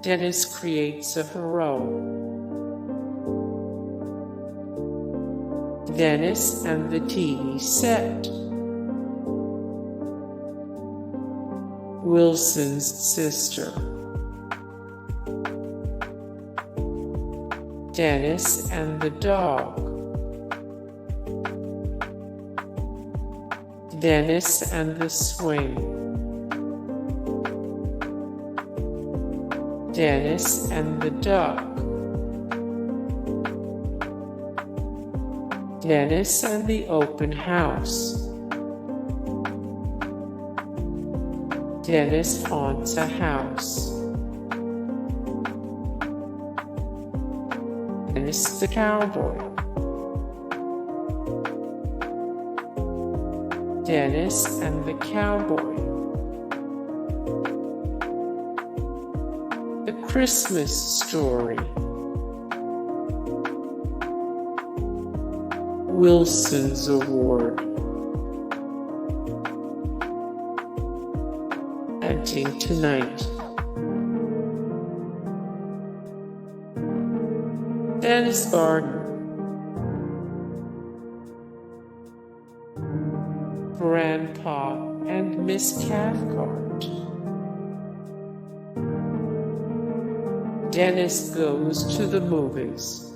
Dennis creates a hero. Dennis and the TV set. Wilson's sister. Dennis and the dog. Dennis and the swing. Dennis and the duck. Dennis and the open house. Dennis haunts a house. Dennis the Cowboy. Dennis and the Cowboy. The Christmas Story. Wilson's Award. Hunting Tonight. Dennis Garden. Grandpa and Miss Cathcart. Dennis goes to the movies.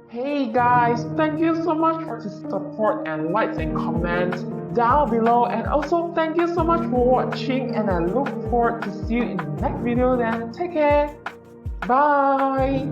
Hey guys, thank you so much for the support and likes and comments down below, and also thank you so much for watching, and I look forward to see you in the next video. Then take care, bye.